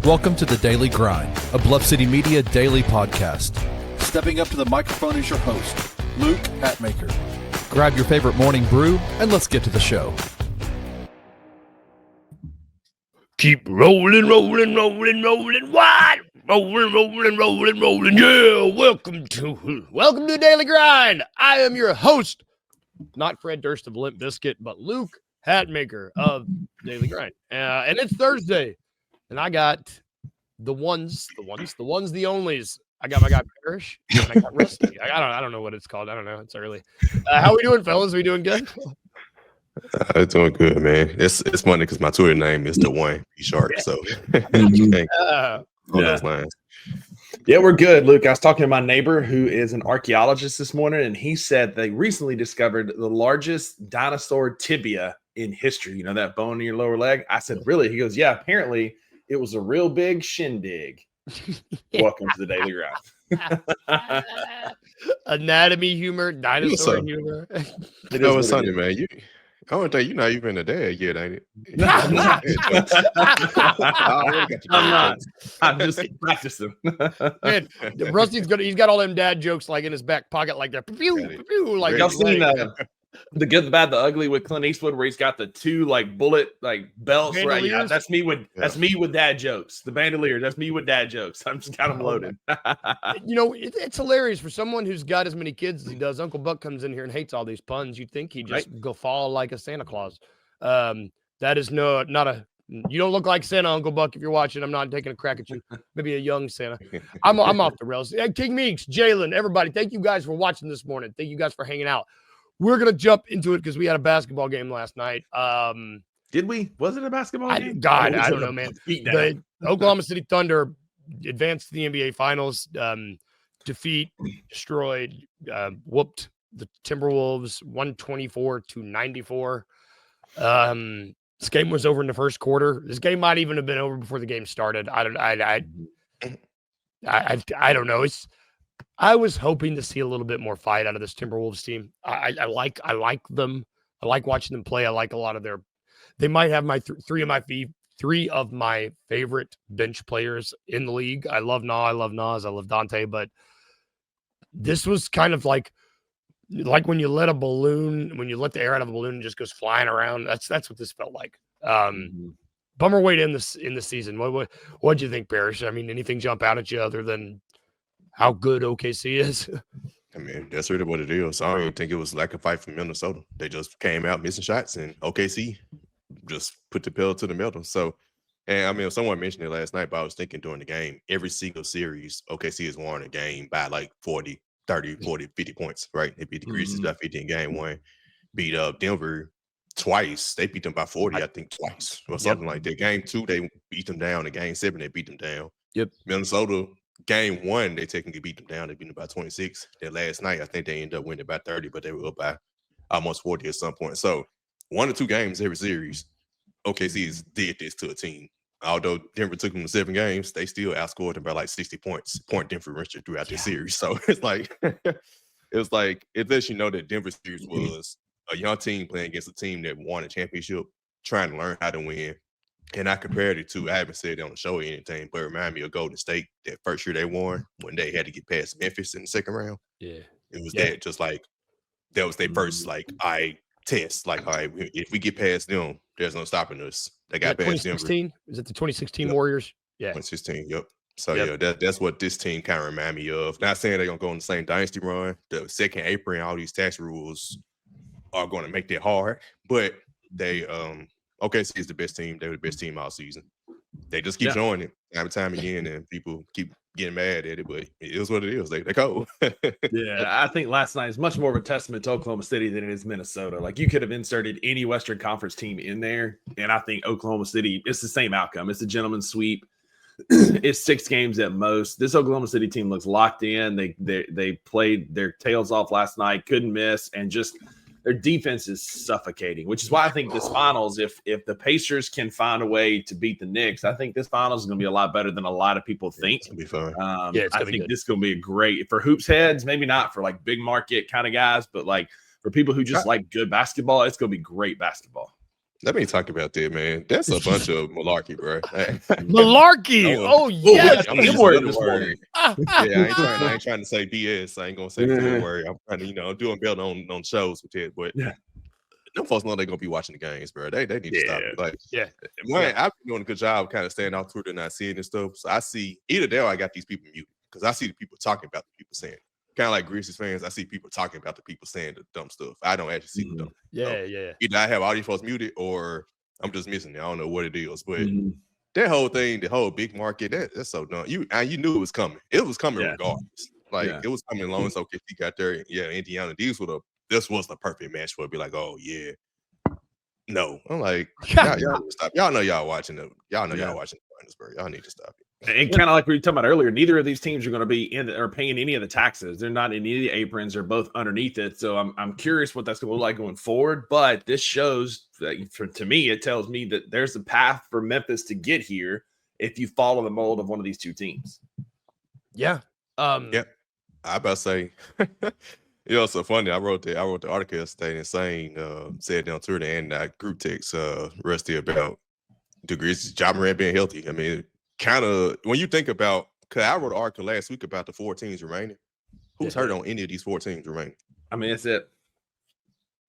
Welcome to The Daily Grind, a Bluff City Media daily podcast. Stepping up to the microphone is your host, Luke Hatmaker. Grab your favorite morning brew, and let's get to the show. Keep rolling. What? Rolling. Yeah, welcome to the Daily Grind. I am your host, not Fred Durst of Limp Bizkit, but Luke Hatmaker of Daily Grind. And it's Thursday, and I got the ones, the onlys. I got my guy Parrish, and I got Rusty. I don't know what it's called. I don't know. It's early. How we doing, fellas? We doing good? It's doing good, man. It's funny because my Twitter name is the one Shark. So those lines. Yeah, we're good, Luke. I was talking to my neighbor who is an archaeologist this morning, and he said they recently discovered the largest dinosaur tibia in history. You know, that bone in your lower leg? I said, really? He goes, yeah, apparently it was a real big shindig. Welcome to the Daily Grind. Anatomy humor, dinosaur humor. You know what's funny, man? I don't think you're not even a dad yet, ain't it? I'm just practicing. Man, Rusty's he's got all them dad jokes like in his back pocket, like that. Like y'all seen The Good, the Bad, the Ugly with Clint Eastwood, where he's got the two like bullet like belts. Right? Yeah, that's me with dad jokes. The bandoliers. That's me with dad jokes. I'm just got them loaded. You know, it's hilarious for someone who's got as many kids as he does. Uncle Buck comes in here and hates all these puns. You'd think he'd just go fall like a Santa Claus. That is not a. You don't look like Santa, Uncle Buck. If you're watching, I'm not taking a crack at you. Maybe a young Santa. I'm off the rails. King Meeks, Jalen, everybody, thank you guys for watching this morning. Thank you guys for hanging out. We're going to jump into it because we had a basketball game last night. Did we? Was it a basketball game? I don't know, man. The Oklahoma City Thunder advanced to the NBA Finals, destroyed, whooped the Timberwolves 124-94. This game was over in the first quarter. This game might even have been over before the game started. I don't know. I was hoping to see a little bit more fight out of this Timberwolves team. I like them. I like watching them play. I like a lot of they might have my three of my favorite bench players in the league. I love Na, I love Nas, I love Dante, but this was kind of like when you let the air out of a balloon and it just goes flying around. That's what this felt like. Bummer way to end the season. What'd you think, Parrish? I mean, anything jump out at you other than how good OKC is? I mean, that's really what it is. I don't even think it was like a fight from Minnesota. They just came out missing shots, and OKC just put the pedal to the metal. So, and I mean, someone mentioned it last night, but I was thinking during the game, every single series, OKC has won a game by like 40, 30, 40, 50 points, right? They beat the Grizzlies by 50 in game one, beat up Denver twice. They beat them by 40, I think, twice or something like that. Game two, they beat them down. In game seven, they beat them down. Yep. Minnesota, game one, they technically beat them down. They beat them by 26. Then last night, I think they ended up winning by 30, but they were up by almost 40 at some point. So 1 or 2 games every series, OKC did this to a team. Although Denver took them to 7 games, they still outscored them by like 60 points, point differential throughout the series. So it's like it lets you know that Denver series was a young team playing against a team that won a championship, trying to learn how to win. And I compared it to, I haven't said it on the show or anything, but it reminded me of Golden State that first year they won when they had to get past Memphis in the second round. Yeah. It was that, just like that was their first test. Like, all right, if we get past them, there's no stopping us. They got past Denver. Is it the 2016 Warriors? Yeah. 2016, yep. So that's what this team kind of remind me of. Not saying they're gonna go on the same dynasty run. The second apron, all these tax rules are gonna make that hard, but they OKC is the best team. They were the best team all season. They just keep showing it time and time again, and people keep getting mad at it, but it is what it is. They go. Yeah, I think last night is much more of a testament to Oklahoma City than it is Minnesota. Like, you could have inserted any Western Conference team in there, and I think Oklahoma City, it's the same outcome. It's a gentleman's sweep. It's 6 games at most. This Oklahoma City team looks locked in. They played their tails off last night, couldn't miss, and just their defense is suffocating, which is why I think this finals, if the Pacers can find a way to beat the Knicks, I think this finals is going to be a lot better than a lot of people think. It's going to be fun. I think this is going to be a great, for hoops heads, maybe not for like big market kind of guys, but like for people who just like good basketball, it's going to be great basketball. Let me talk about that, man. That's a bunch of malarkey, bro. Malarkey. Oh yeah. I'm just word this morning. Yeah, I ain't trying to say BS. I ain't gonna say the word. I'm trying to, I'm doing better on shows with it. But them folks know they're gonna be watching the games, bro. They need to stop it. Like, I've been doing a good job kind of staying off Twitter and not seeing this stuff. So I see either there or I got these people muted because I see the people talking about the people saying it. Kind of like Grizzlies fans, I see people talking about the people saying the dumb stuff. I don't actually see the dumb. Yeah. Either I have all these folks muted or I'm just missing it. I don't know what it is, but that whole thing, the whole big market, that's so dumb. You knew it was coming. It was coming regardless. Like it was coming long as OKC got there. Yeah, Indiana. This was the perfect match for it. Be like, oh yeah. No, I'm like, y'all need to stop. Y'all know y'all watching them. Y'all know y'all watching Johannesburg. Y'all need to stop it. And kind of like we were talking about earlier, neither of these teams are going to be in or paying any of the taxes. They're not in any of the aprons. They're both underneath it. So I'm curious what that's going to look like going forward. But this shows that, to me, it tells me that there's a path for Memphis to get here if you follow the mold of one of these two teams. Yeah. I about to say, it's so funny. I wrote the article yesterday and said on Twitter and that group text Rusty about the Grizzlies, Ja Morant being healthy. I mean, kind of when you think about, because I wrote an article last week about the 4 teams remaining. Who's hurt on any of these 4 teams remaining? I mean, that's it.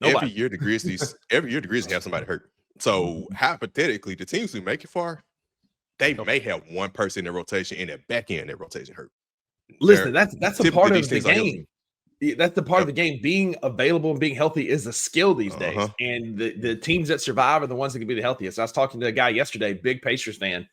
Every year the Grizzlies have somebody hurt. So hypothetically, the teams who make it far, they may have one person in their rotation in the back end their rotation hurt. Listen, that's a part of the game. That's the part of the game. Being available and being healthy is a skill these days. And the teams that survive are the ones that can be the healthiest. I was talking to a guy yesterday, big Pacers fan,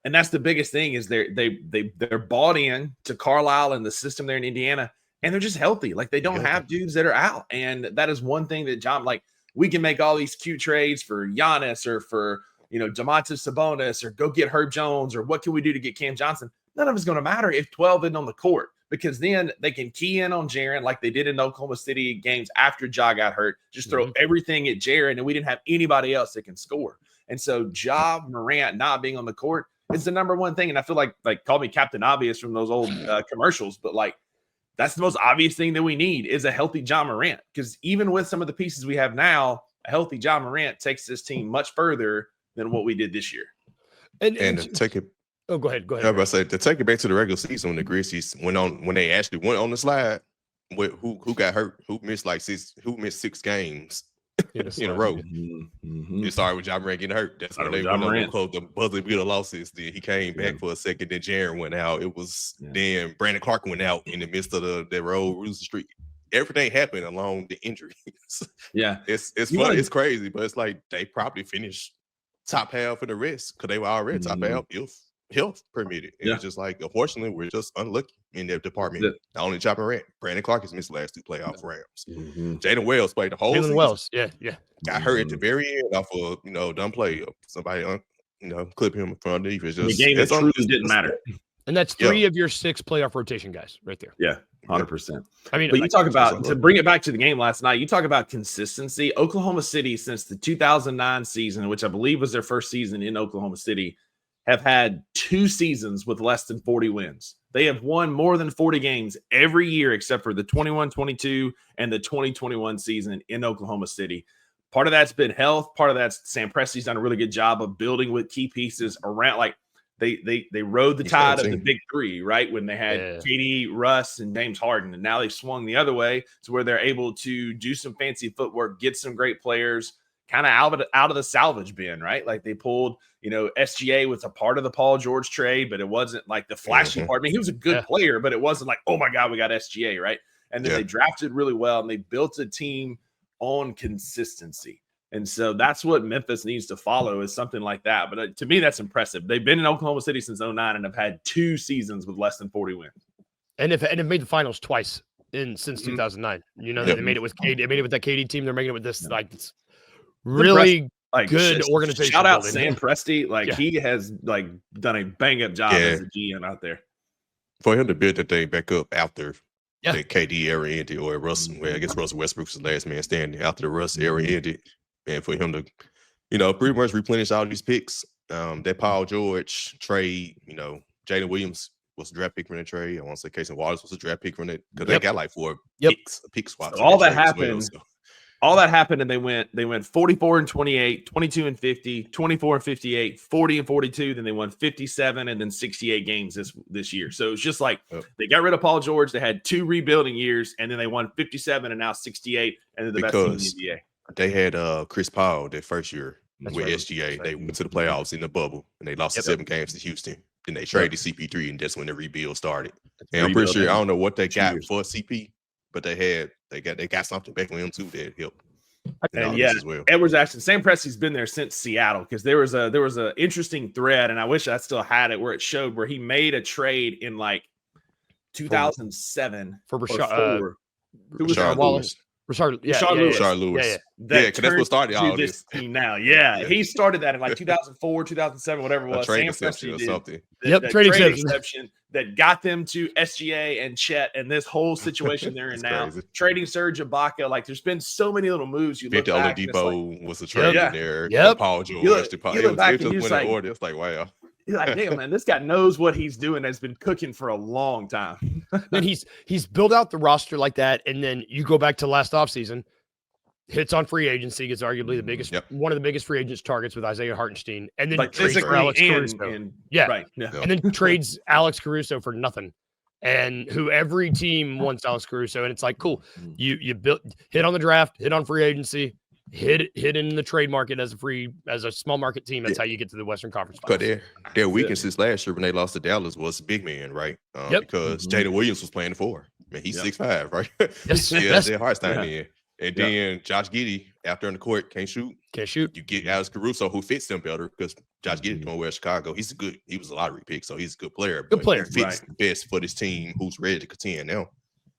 and that's the biggest thing is they're bought in to Carlisle and the system there in Indiana, and they're just healthy. Like they don't have dudes that are out. And that is one thing that John, like we can make all these cute trades for Giannis or for, Domantas Sabonis or go get Herb Jones or what can we do to get Cam Johnson? None of it's going to matter if 12 isn't on the court. Because then they can key in on Jaren like they did in Oklahoma City games after Ja got hurt. Just throw everything at Jaren, and we didn't have anybody else that can score. And so Ja Morant not being on the court is the number one thing. And I feel like call me Captain Obvious from those old commercials, but like that's the most obvious thing that we need is a healthy Ja Morant. Because even with some of the pieces we have now, a healthy Ja Morant takes this team much further than what we did this year. And to take it. Oh, go ahead. I was about to say, to take it back to the regular season when the Grizzlies when they actually went on the slide, who got hurt, who missed 6 games in a row. It started with Ja Morant getting hurt. That's when they went on the buzzer beater losses. Then he came back for a second. Then Jaren went out. It was then Brandon Clark went out in the midst of the road losing streak. Everything happened along the injuries. It's funny. It's crazy, but it's like they probably finished top half of the rest because they were already top half if health permitted. And it's just like, unfortunately, we're just unlucky in that department. Not only Ja Morant, Brandon Clark has missed the last 2 playoff rounds. Jalen Wells played the whole season. Wells, got hurt at the very end off a dumb play. Somebody clip him from underneath. It's just the game that truly didn't matter. And that's 3 of your 6 playoff rotation guys right there. Yeah, 100%. I mean, but you talk about, to bring it back to the game last night, you talk about consistency. Oklahoma City, since the 2009 season, which I believe was their first season in Oklahoma City, have had 2 seasons with less than 40 wins. They have won more than 40 games every year except for the 21-22 and the 2021 season in Oklahoma City. Part of that's been health. Part of that's Sam Presti's done a really good job of building with key pieces around. Like they rode the tide of the big 3, right? When they had KD, Russ, and James Harden. And now they've swung the other way to where they're able to do some fancy footwork, get some great players kind of out of the salvage bin, right? Like they pulled, SGA was a part of the Paul George trade, but it wasn't like the flashy part. I mean, he was a good player, but it wasn't like, oh my God, we got SGA, right? And then they drafted really well and they built a team on consistency. And so that's what Memphis needs to follow is something like that. But to me, that's impressive. They've been in Oklahoma City since 2009 and have had 2 seasons with less than 40 wins. And have made the finals twice since 2009. They made it with KD. They made it with that KD team. They're making it with this it's really good organization. Shout out Sam Presti. He has done a bang up job as a GM out there. For him to build that thing back up after the KD era ended, or Russell, I guess Russell Westbrook's the last man standing after the Russ era ended, and for him to, pretty much replenish all these picks. That Paul George trade, Jalen Williams was a draft pick from the trade. I want to say Casey Waters was a draft pick from it because they got 4 picks, a pick swap. So all that happened. All that happened, and they went 44-28, 22-50, 24-58, 40-42. Then they won 57 and then 68 games this year. So it's just like they got rid of Paul George. They had 2 rebuilding years, and then they won 57 and now 68, and they're the best team in the NBA. They had Chris Paul their first year with right. SGA. They went to the playoffs in the bubble, and they lost 7 games to Houston. Then they traded CP3, and that's when the rebuild started. And I'm pretty sure I don't know what they got for CP, but they got something back on him too that helped. And Edwards Ashton, Sam Presti's been there since Seattle, because there was a interesting thread, and I wish I still had it, where it showed where he made a trade in like 2007 for Rashard who was Wallace. Rashard Lewis. Yeah, because that's what started all this. Team now. Yeah, he started that in like 2004, 2007, whatever it was. Sam Presti did something. Trade exception that got them to SGA and Chet and this whole situation they're in now. Crazy. Trading Serge Ibaka. Like, there's been so many little moves. You look back, Oladipo was a trade in there. Yep. Paul George. You look back and you're like, order. It's like, wow. You're like, damn, man, this guy knows what he's doing. Has been cooking for a long time. And he's built out the roster like that, and then you go back to last offseason, hits on free agency, gets arguably the biggest, one of the biggest free agents targets with Isaiah Hartenstein, and then like trades for Alex Caruso. Right. And then trades Alex Caruso for nothing. And who every team wants Alex Caruso, and it's like, cool. You hit on the draft, hit on free agency, hit in the trade market as a small market team. That's how you get to the Western Conference Finals. Because their weaknesses last year when they lost to Dallas was big man, right? Because Jalen Williams was playing the 4. I mean, he's 6'5", right? Yes. Their Hartenstein in. And then Josh Giddey, after on the court, can't shoot. You get Alex Caruso, who fits them better, because Josh Giddey going to Chicago. He was a lottery pick, so he's a good player. Good player. He fits best for this team who's ready to contend now.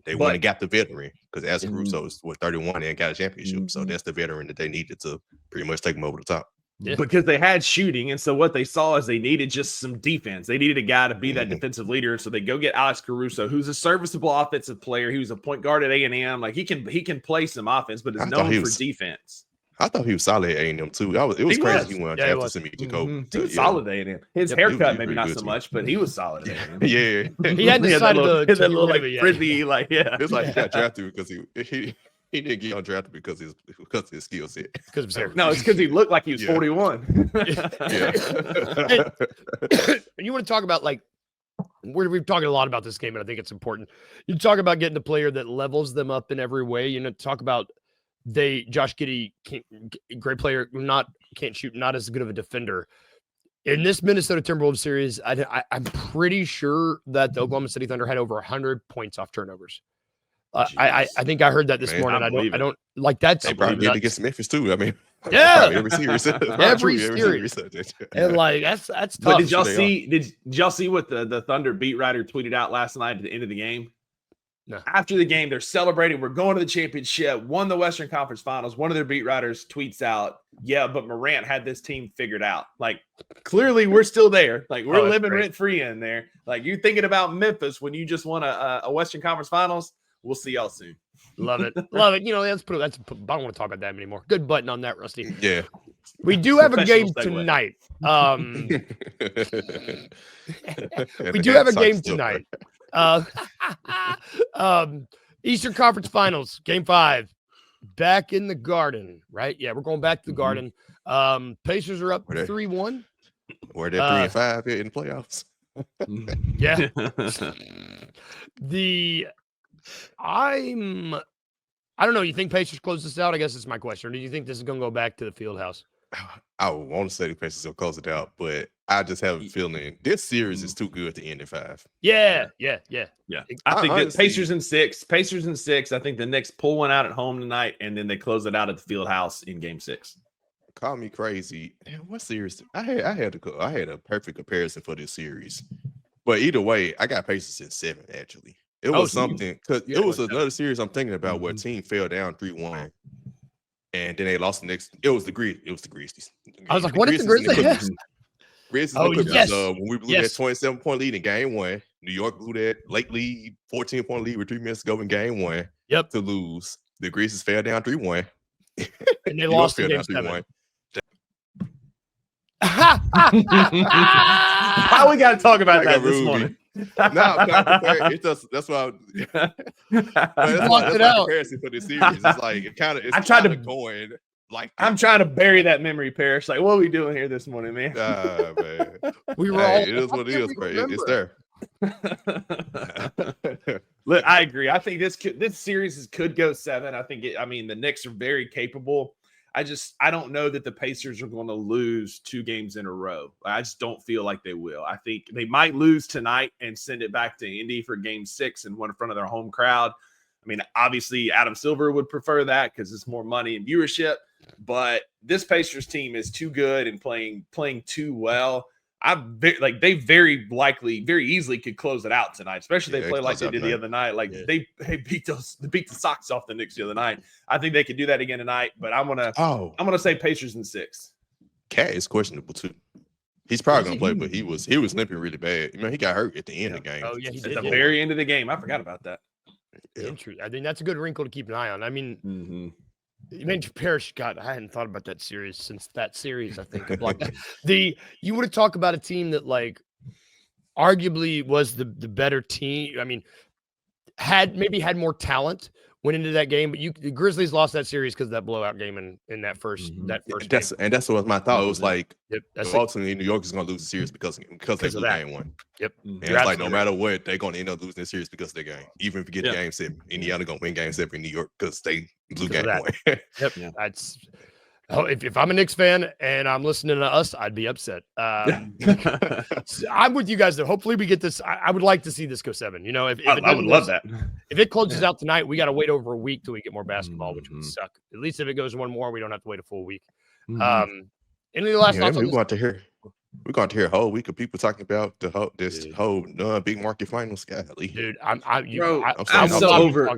They went and got the veteran, because Alex Caruso is 31 and got a championship. So that's the veteran that they needed to pretty much take them over the top. Yeah. Because they had shooting, and so what they saw is they needed just some defense. They needed a guy to be that defensive leader, and so they go get Alex Caruso, who's a serviceable offensive player. He was a point guard at A&M. Like, he can play some offense, but is known for defense. I thought he was solid at A&M too. It was crazy he went after Simi Jacob. He was solid at A&M. His haircut maybe not so much, but he was solid at A&M. He had decided to little like frizzy, like It's like he got drafted because he didn't get undrafted because of his skill set. No, it's because he looked like he was 41. And you want to talk about, like, we've talked a lot about this game, and I think it's important. You talk about getting a player that levels them up in every way. You know, talk about Josh Giddey, great player, can't shoot, not as good of a defender. In this Minnesota Timberwolves series, I'm pretty sure that the Oklahoma City Thunder had over 100 points off turnovers. I think I heard that this morning. I don't like that's. They probably did against Memphis too. I mean, every series, every series. And like that's tough. But did y'all see what the Thunder beat writer tweeted out last night at the end of the game? No. After the game, they're celebrating. We're going to the championship. Won the Western Conference Finals. One of their beat writers tweets out, "Yeah, but Morant had this team figured out." Like, clearly, we're still there. Like, we're living rent free in there. Like, you're thinking about Memphis when you just won a Western Conference Finals. We'll see y'all soon. Love it. Love it. You know, I don't want to talk about that anymore. Good button on that, Rusty. Yeah. We do have a game tonight. We do have a game tonight. Eastern Conference Finals, Game 5. Back in the Garden, right? Yeah, we're going back to the Garden. Pacers are up 3-1. We're at 3-5 in the playoffs. Yeah. I don't know. You think Pacers close this out? I guess that's my question. Or do you think this is going to go back to the field house? I want to say the Pacers will close it out, but I just have a feeling this series is too good to end in 5. Yeah. I think that Pacers in 6. I think the Knicks pull one out at home tonight, and then they close it out at the field house in Game 6. Call me crazy. Damn, what series? I had a perfect comparison for this series, but either way, I got Pacers in 7 actually. It was something because it was another series I'm thinking about where a team fell down 3-1, and then they lost the next. It was the Grizzlies. I was like, what is the Grizzlies? Grizzlies. When we blew that 27-point lead in Game 1, New York blew that late lead, 14-point lead with 3 minutes to go in Game 1. Yep. To lose, the Grizzlies fell down 3-1, and they lost in Game 7. How we got to talk about that this morning? It does. That's why. That's why comparison for this series. It's like it kind of. I tried to going like. I'm trying to bury that memory, Parrish. Like, what are we doing here this morning, man? Man. We were all. It is what it is, bro. It's there. Look, I agree. I think this series could go 7. I think the Knicks are very capable. I don't know that the Pacers are going to lose 2 games in a row. I just don't feel like they will. I think they might lose tonight and send it back to Indy for game 6 and one in front of their home crowd. I mean, obviously Adam Silver would prefer that because it's more money and viewership, but this Pacers team is too good and playing too well. They very easily could close it out tonight, especially if they play like they did the other night. They beat the socks off the Knicks the other night. I think they could do that again tonight, but I'm gonna say Pacers in 6. Cat is questionable too. He's probably gonna play, but he was limping really bad. He got hurt at the end of the game. Oh yeah, he did. At the very end of the game. I forgot about that. Yeah. I think that's a good wrinkle to keep an eye on. I mean, you mentioned Parrish. God, I hadn't thought about that series since that series. I think you would have talked about a team that arguably was the better team. I mean, had more talent, went into that game, but the Grizzlies lost that series because of that blowout game in that first game. And that's what my thought. It was like, ultimately New York is going to lose the series because they blew game 1. Yep. And it's like no matter what, they're going to end up losing the series because of their game. Even if you get game 7, Indiana going to win game 7 in New York because they blew game 1. Yep. Yeah. That's. Oh, if I'm a Knicks fan and I'm listening to us, I'd be upset. I'm with you guys though. Hopefully we get this. I would like to see this go 7. I would love that. If it closes out tonight, we got to wait over a week till we get more basketball, which would suck. At least if it goes one more, we don't have to wait a full week. Any last thoughts? We're going to hear a whole week of people talking about this whole big market finals guy. Dude, I'm so over.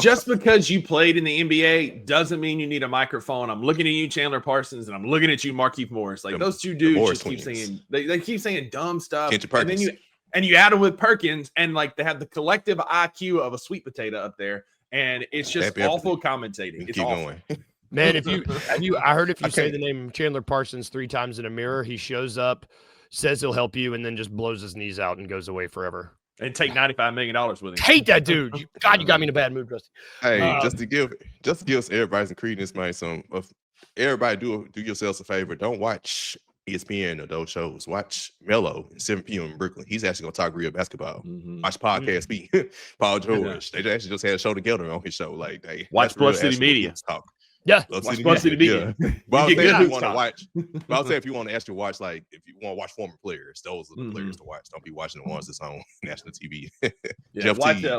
Just because you played in the NBA doesn't mean you need a microphone. I'm looking at you, Chandler Parsons, and I'm looking at you, Markieff Morris. Those two dudes just keep saying they keep saying dumb stuff, and then you add them with Perkins, and they have the collective IQ of a sweet potato up there, and it's just awful commentating. It's awful. Man, I heard if you say the name Chandler Parsons 3 times in a mirror, he shows up, says he'll help you, and then just blows his knees out and goes away forever. And take $95 million with him. Hate that dude. God, you got me in a bad mood, Rusty. Hey, just to give everybody some credence, man. Everybody do yourselves a favor. Don't watch ESPN or those shows. Watch Melo at 7 p.m. in Brooklyn. He's actually gonna talk real basketball. Watch Podcast B. Paul George. They actually just had a show together on his show. Watch Bluff City Media. Talk. Yeah, Watch City Media. But I was saying if you want to watch, if you want to actually watch, if you want to watch former players, those are the players to watch. Don't be watching the ones that's on national TV.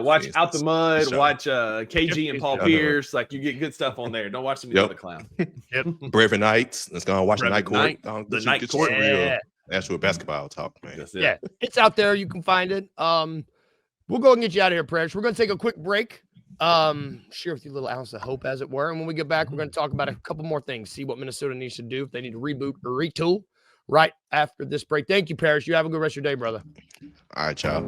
Watch Out the Mud. Watch KG and Paul Pierce. You get good stuff on there. Don't watch some of the other clown. Brevin Knights. Let's go watch the night court. The night court. Actual basketball talk, man. Yeah, it's out there. You can find it. We'll go and get you out of here, Parrish. We're going to take a quick break. Share with you a little ounce of hope, as it were. And when we get back, we're going to talk about a couple more things, see what Minnesota needs to do, if they need to reboot or retool right after this break. Thank you, Parrish. You have a good rest of your day, brother. All right, y'all.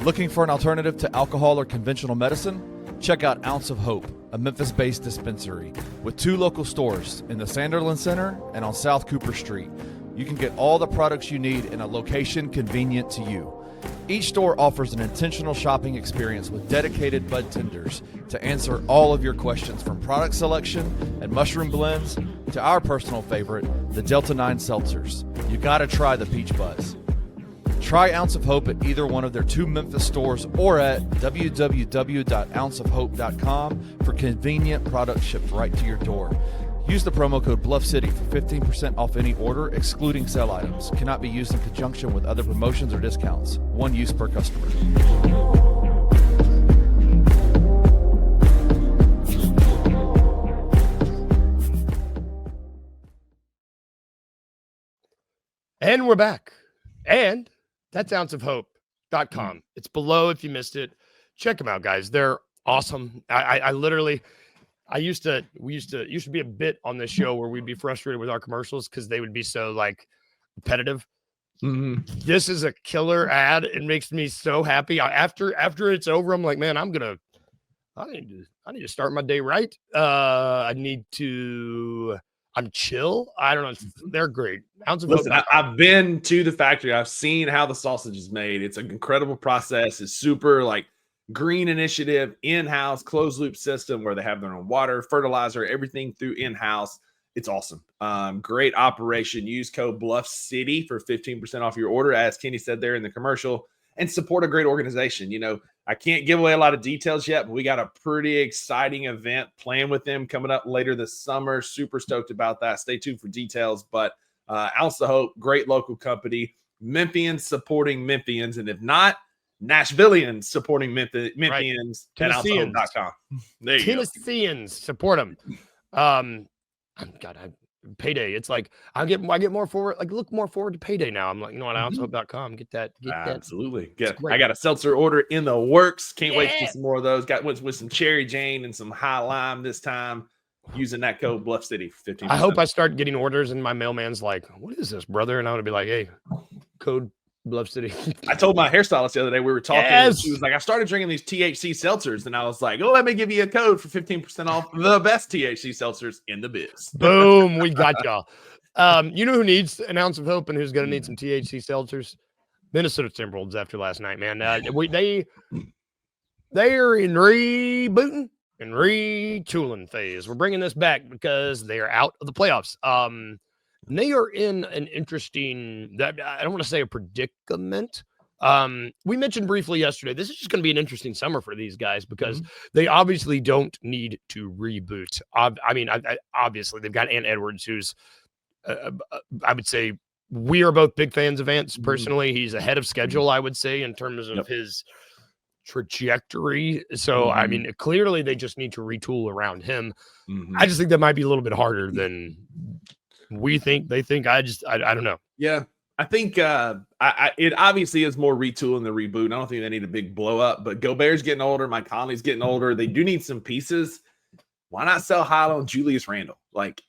Looking for an alternative to alcohol or conventional medicine? Check out Ounce of Hope, a Memphis-based dispensary with 2 local stores in the Sanderland Center and on South Cooper Street. You can get all the products you need in a location convenient to you. Each store offers an intentional shopping experience with dedicated bud tenders to answer all of your questions, from product selection and mushroom blends to our personal favorite, the Delta 9 seltzers. You gotta try the Peach Buzz. Try Ounce of Hope at either one of their 2 Memphis stores or at www.ounceofhope.com for convenient products shipped right to your door. Use the promo code BluffCity for 15% off any order, excluding sale items. Cannot be used in conjunction with other promotions or discounts. One use per customer. And we're back. And that's ounceofhope.com. It's below if you missed it. Check them out, guys. They're awesome. We used to be a bit on this show where we'd be frustrated with our commercials because they would be so repetitive. This is a killer ad. It makes me so happy. After it's over, I'm like, man, I need to start my day right. I need to I'm chill. I don't know. They're great. Ounce of Listen, Hope. I've been to the factory. I've seen how the sausage is made. It's an incredible process. It's super like green initiative, in-house closed loop system where they have their own water, fertilizer, everything through in-house. It's awesome. Great operation. Use code Bluff City for 15% off your order, as Kenny said there in the commercial, and support a great organization. You know, I can't give away a lot of details yet, but we got a pretty exciting event planned with them coming up later this summer. Super stoked about that. Stay tuned for details. But Ounce of Hope, great local company. Memphians supporting Memphians. And if not, Nashvillians supporting Memphians at ounceofhope.com. There you Tennesseans support them. Payday. It's like I get more forward. Like look more forward to payday now. I'm like, you know what? Ounceofhope.com. Get that. Absolutely. I got a seltzer order in the works. Can't wait to get some more of those. Got with some cherry Jane and some high lime this time. Using that code Bluff City for 15%. I hope I start getting orders and my mailman's like, "What is this, brother?" And I'm gonna be like, "Hey, code Bluff City." I told my hairstylist the other day, we were talking, Yes! and she was like, I started drinking these THC seltzers, and I was like, oh, let me give you a code for 15% off the best THC seltzers in the biz. Boom, we got y'all. You know who needs an ounce of hope and who's gonna need some THC seltzers? Minnesota Timberwolves after last night, man. They are in rebooting and retooling phase. We're bringing this back because they are out of the playoffs. They are in an interesting, I don't want to say a predicament. We mentioned briefly yesterday, this is just going to be an interesting summer for these guys because they obviously don't need to reboot. Obviously they've got Ant Edwards, who's, I would say we are both big fans of Ant personally. He's ahead of schedule, I would say, in terms of his trajectory. So, I mean, clearly they just need to retool around him. I just think that might be a little bit harder than they think. I don't know. Yeah. I think it obviously is more retooling than reboot. I don't think they need a big blow up, but Gobert's getting older. Mike Conley's getting older. They do need some pieces. Why not sell high on Julius Randle?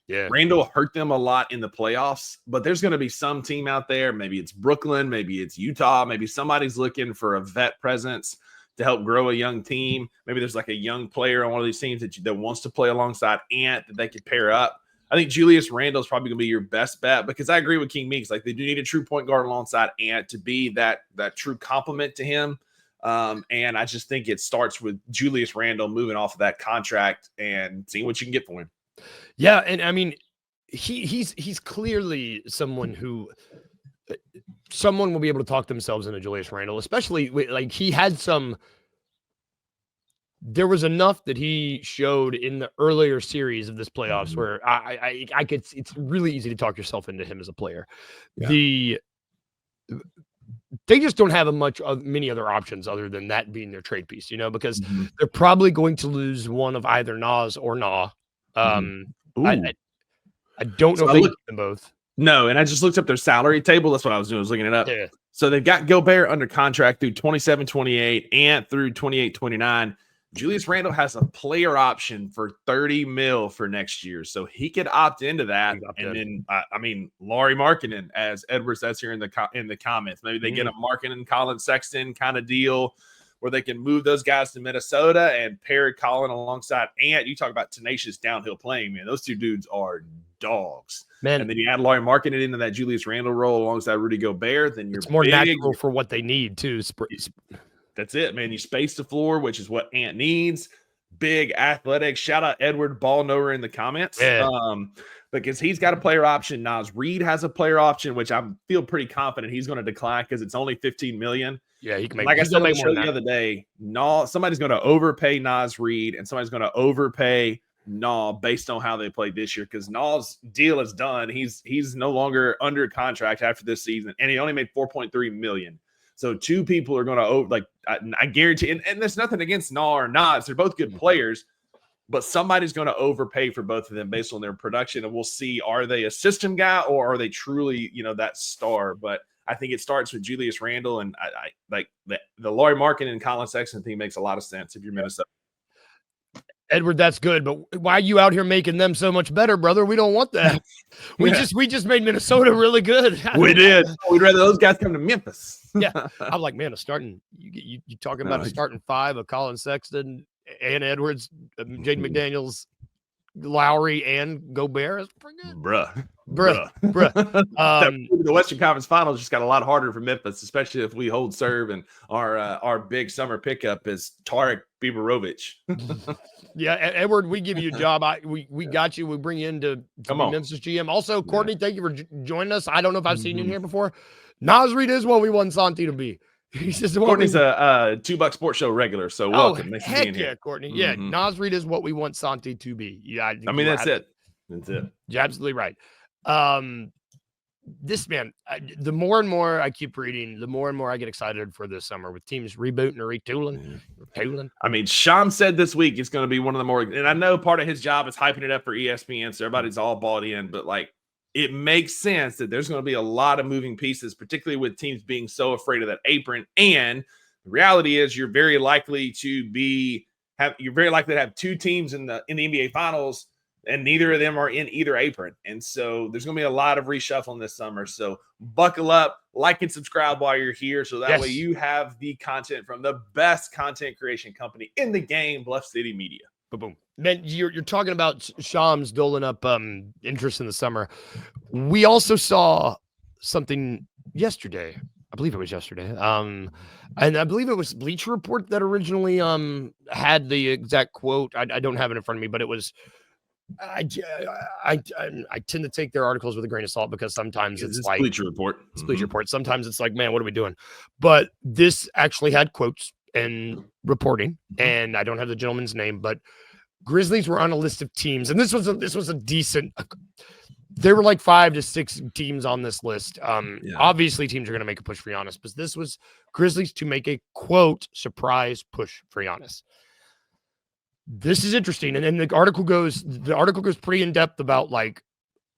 Randle hurt them a lot in the playoffs, but there's going to be some team out there. Maybe it's Brooklyn, maybe it's Utah, maybe somebody's looking for a vet presence to help grow a young team. Maybe there's like a young player on one of these teams that wants to play alongside Ant that they could pair up. I think Julius Randle is probably going to be your best bet because I agree with King Meeks. Like they do need a true point guard alongside Ant to be that true complement to him. And I just think it starts with Julius Randle moving off of that contract and seeing what you can get for him. Yeah, and I mean, he's clearly someone who someone will be able to talk themselves into Julius Randle, especially like he had some. There was enough that he showed in the earlier series of this playoffs where I could. It's really easy to talk yourself into him as a player. Yeah. They just don't have many other options other than that being their trade piece, because they're probably going to lose one of either Nas or Na. I don't know if they get them both. No, and I just looked up their salary table. That's what I was doing. I was looking it up. Yeah. So they've got Gobert under contract through 27-28, Ant through 28-29. Julius Randle has a player option for $30 million for next year, so he could opt into that. And then, Lauri Markkanen, as Edward says here in the comments, maybe they get a Markkanen, Colin Sexton kind of deal where they can move those guys to Minnesota and pair Colin alongside Ant. You talk about tenacious downhill playing, man. Those two dudes are dogs, man. And then you add Lauri Markkanen into that Julius Randle role alongside Rudy Gobert, then it's more natural for what they need too. That's it, man. You space the floor, which is what Ant needs. Big, athletic. Shout out Edward Ball Knower in the comments. Yeah. Because he's got a player option. Nas Reed has a player option, which I feel pretty confident he's going to decline because it's only $15 million. Yeah, he can make. Like I said on the show the other day, somebody's going to overpay Nas Reed and somebody's going to overpay Nas based on how they played this year because Nas' deal is done. He's no longer under contract after this season, and he only made $4.3 million. So two people are going to I guarantee, and there's nothing against Na or Nas. They're both good players, but somebody's going to overpay for both of them based on their production. And we'll see, are they a system guy or are they truly, that star? But I think it starts with Julius Randle, and I like the Lauri Markkanen and Colin Sexton thing makes a lot of sense if you're Minnesota. Edward, that's good, but why are you out here making them so much better, brother? We don't want that. We just made Minnesota really good. We did. We'd rather those guys come to Memphis. Yeah, I'm like, man, you talking about a starting five of Colin Sexton, Ant Edwards, Jaden McDaniels, Lowry and Gobert is pretty good. Bruh. The Western Conference Finals just got a lot harder for Memphis, especially if we hold serve and our big summer pickup is Tarek Biberovic. Yeah, Edward, we give you a job. We got you. We bring you in to be Memphis GM. Also, Courtney, thank you for joining us. I don't know if I've seen you in here before. Nas Reed is what we want Santi to be. He's just Courtney's a $2 Sports Show regular, so welcome. Nice to be in here. Yeah, Courtney. Yeah, Nas Reed is what we want Santi to be. Yeah, I mean that's it. That's it. You're absolutely right. This man, the more and more I keep reading, the more and more I get excited for this summer with teams rebooting or retooling. I mean, Sham said this week it's going to be one of the more, and I know part of his job is hyping it up for ESPN, so everybody's all bought in, but like it makes sense that there's going to be a lot of moving pieces, particularly with teams being so afraid of that apron. And the reality is you're very likely to have two teams in the NBA Finals, and neither of them are in either apron. And so there's going to be a lot of reshuffling this summer. So buckle up, like and subscribe while you're here. So that way you have the content from the best content creation company in the game, Bluff City Media. Boom. Man, you're talking about Shams doling up interest in the summer. We also saw something yesterday. I believe it was yesterday. And I believe it was Bleacher Report that originally had the exact quote. I don't have it in front of me, but it was I tend to take their articles with a grain of salt because sometimes it's like Bleacher Report. It's Bleacher Report. Sometimes it's like, man, what are we doing? But this actually had quotes and reporting, and I don't have the gentleman's name, but Grizzlies were on a list of teams, and this was a decent. There were like 5 to 6 teams on this list. Obviously, teams are going to make a push for Giannis, but this was Grizzlies to make a quote surprise push for Giannis. This is interesting, and then the article goes pretty in depth about like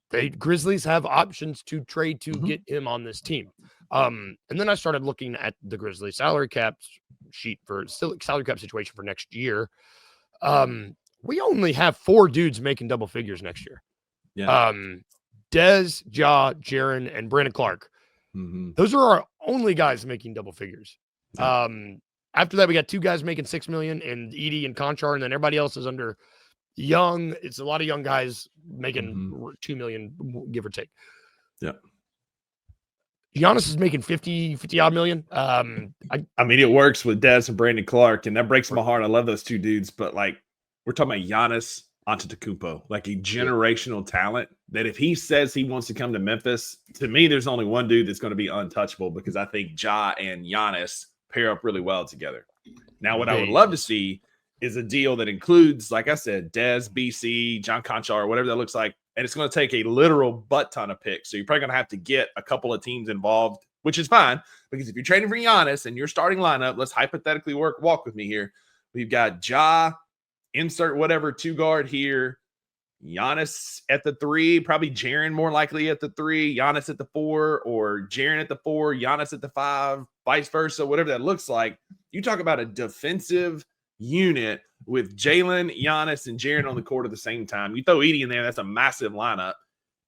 the Grizzlies have options to trade to get him on this team. And then I started looking at the Grizzlies salary cap sheet for salary cap situation for next year. We only have 4 dudes making double figures next year. Yeah. Dez, Ja, Jaren, and Brandon Clark. Those are our only guys making double figures. Yeah. After that, we got 2 guys making $6 million, and Edie and Conchar, and then everybody else is under young. It's a lot of young guys making $2 million, give or take. Yeah. Giannis is making 50 odd million. I mean, it works with Dez and Brandon Clark, and that breaks my heart. I love those 2 dudes, but like we're talking about Giannis Antetokounmpo, like a generational talent that if he says he wants to come to Memphis, to me, there's only one dude that's going to be untouchable because I think Ja and Giannis pair up really well together. Now, what I would love to see is a deal that includes, like I said, Dez, BC, John Conchar, whatever that looks like. And it's going to take a literal butt ton of picks. So you're probably going to have to get a couple of teams involved, which is fine. Because if you're trading for Giannis and your starting lineup, let's hypothetically walk with me here. We've got Ja, insert whatever 2 guard here. Giannis at the 3, probably Jaren more likely at the 3, Giannis at the 4, or Jaren at the 4, Giannis at the 5, vice versa, whatever that looks like. You talk about a defensive unit with Jalen, Giannis, and Jaren on the court at the same time. You throw Edie in there, that's a massive lineup.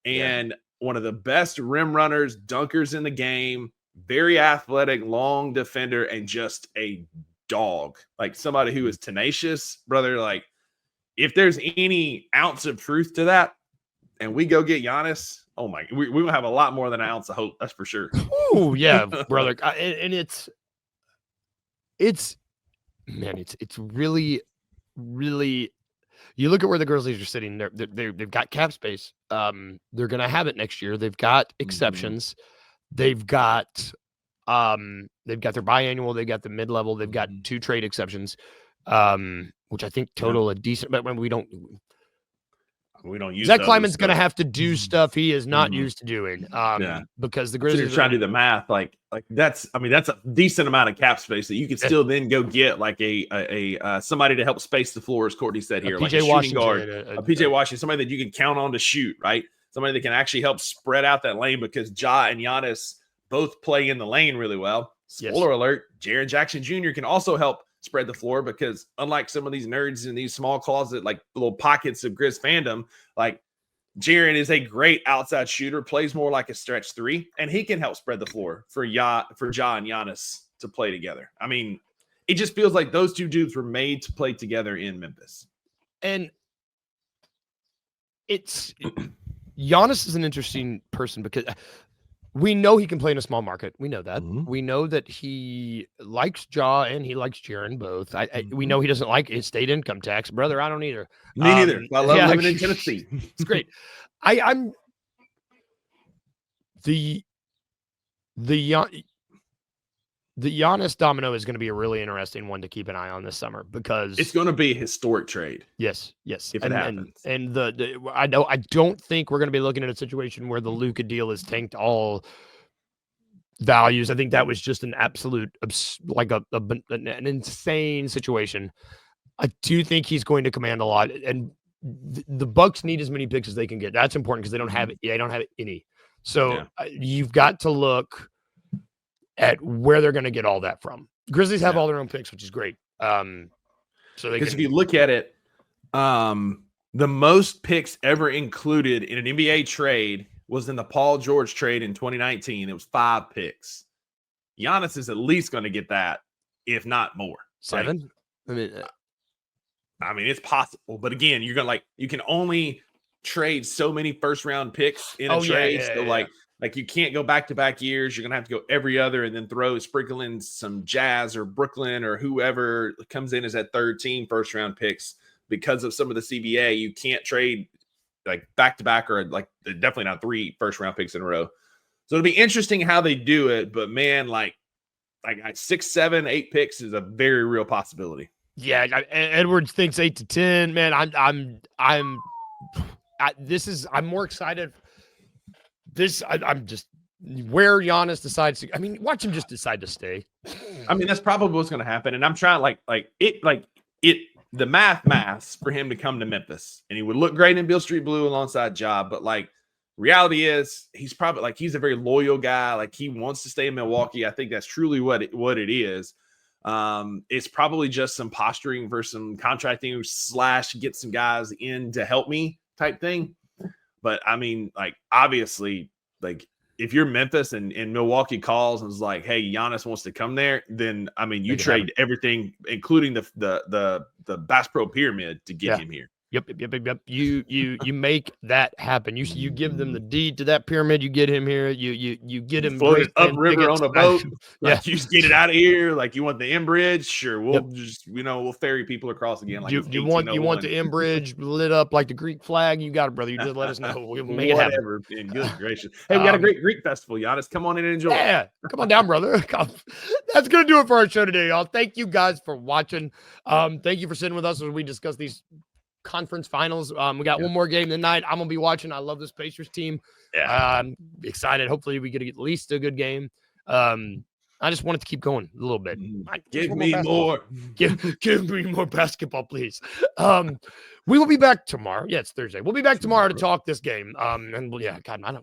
And one of the best rim runners, dunkers in the game, very athletic, long defender, and just a dog. Like somebody who is tenacious, brother. Like if there's any ounce of truth to that, and we go get Giannis, oh my, we will have a lot more than an ounce of hope. That's for sure. Oh yeah, brother. And it's really, really. You look at where the Grizzlies are sitting. They've got cap space. They're gonna have it next year. They've got exceptions. They've got their biannual. They've got the mid-level. They've got 2 trade exceptions, which I think total a decent. But when we don't use Zach Kleiman's going to have to do stuff he is not used to doing. Because the Grizzlies are trying to do the math. Like that's a decent amount of cap space that you can still then go get like a somebody to help space the floor, as Courtney said here, like a shooting guard, a PJ Washington, somebody that you can count on to shoot, right? Somebody that can actually help spread out that lane because Ja and Giannis both play in the lane really well. Spoiler alert, Jaren Jackson Jr. can also help spread the floor because unlike some of these nerds in these small closet, like little pockets of Grizz fandom, like Jaren is a great outside shooter, plays more like a stretch 3, and he can help spread the floor for Ja and Giannis to play together. I mean, it just feels like those 2 dudes were made to play together in Memphis. And Giannis is an interesting person because we know he can play in a small market. We know that. We know that he likes Ja and he likes Jaren both. We know he doesn't like his state income tax. Brother, I don't either. Me neither. I love living in Tennessee. It's great. I'm the Giannis domino is going to be a really interesting one to keep an eye on this summer because it's going to be a historic trade. Yes. If it happens. And I don't think we're going to be looking at a situation where the Luka deal is tanked all values. I think that was just an absolute an insane situation. I do think he's going to command a lot, and the Bucks need as many picks as they can get. That's important because they don't have any. So you've got to look at where they're going to get all that from. Grizzlies have all their own picks, which is great. So because if you look at it, the most picks ever included in an NBA trade was in the Paul George trade in 2019. It was 5 picks. Giannis is at least going to get that, if not more. 7. I mean, it's possible, but again, you're gonna you can only trade so many first round picks in a trade. Like you can't go back-to-back years. You're going to have to go every other and then sprinkle in some Jazz or Brooklyn or whoever comes in as that third team first-round picks because of some of the CBA. You can't trade like back-to-back or definitely not 3 first-round picks in a row. So it'll be interesting how they do it, but man, like 6, 7, 8 picks is a very real possibility. Yeah, Edwards thinks 8 to 10. Man, I'm more excited. I'm just where Giannis decides to. I mean, watch him just decide to stay. I mean, that's probably what's going to happen. And I'm trying the math for him to come to Memphis, and he would look great in Beale Street Blue alongside Ja. But reality is, he's probably he's a very loyal guy. He wants to stay in Milwaukee. I think that's truly what it is. It's probably just some posturing for some contracting / get some guys in to help me type thing. But I mean, obviously, if you're Memphis and Milwaukee calls and is like, hey, Giannis wants to come there, then I mean, you trade everything, including the Bass Pro Pyramid to get him here. Yep. You make that happen. You give them the deed to that pyramid. You get him here. You get him floated upriver on a boat. You just get it out of here. You want the M bridge? Sure, we'll just we'll ferry people across again. You want the M bridge lit up like the Greek flag? You got it, brother. You just let us know. We'll make it happen. Good gracious. Hey, we got a great Greek festival, Giannis. Come on in and enjoy. Yeah, come on down, brother. That's gonna do it for our show today, y'all. Thank you guys for watching. Thank you for sitting with us as we discuss these conference finals. We got one more game tonight. I'm gonna be watching. I love this Pacers team. I'm excited. Hopefully we get at least a good game. I just want it to keep going a little bit. Give me more. Give me more basketball, please. We will be back tomorrow. Yeah, it's Thursday. We'll be back tomorrow to talk this game. God,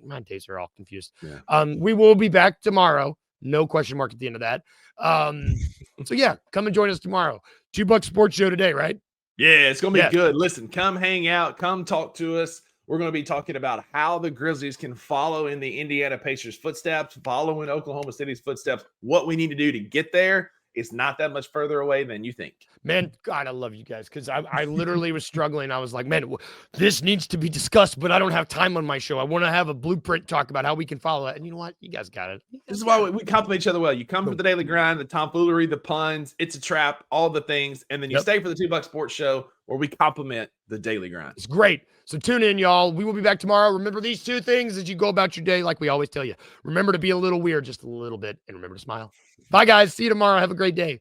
my days are all confused. We will be back tomorrow. No question mark at the end of that. So yeah, come and join us tomorrow. $2 Sports Show today, right? Yeah, it's going to be good. Listen, come hang out. Come talk to us. We're going to be talking about how the Grizzlies can follow in the Indiana Pacers' footsteps, follow in Oklahoma City's footsteps, what we need to do to get there. It's not that much further away than you think. Man, God, I love you guys because I literally was struggling. I was like, man, this needs to be discussed, but I don't have time on my show. I want to have a blueprint talk about how we can follow it. And you know what? You guys got it. This is why we compliment each other well. You come for the daily grind, the tomfoolery, the puns, it's a trap, all the things. And then you stay for the $2 Sports Show where we compliment the daily grind. It's great. So tune in, y'all. We will be back tomorrow. Remember these 2 things as you go about your day, like we always tell you. Remember to be a little weird, just a little bit, and remember to smile. Bye, guys. See you tomorrow. Have a great day.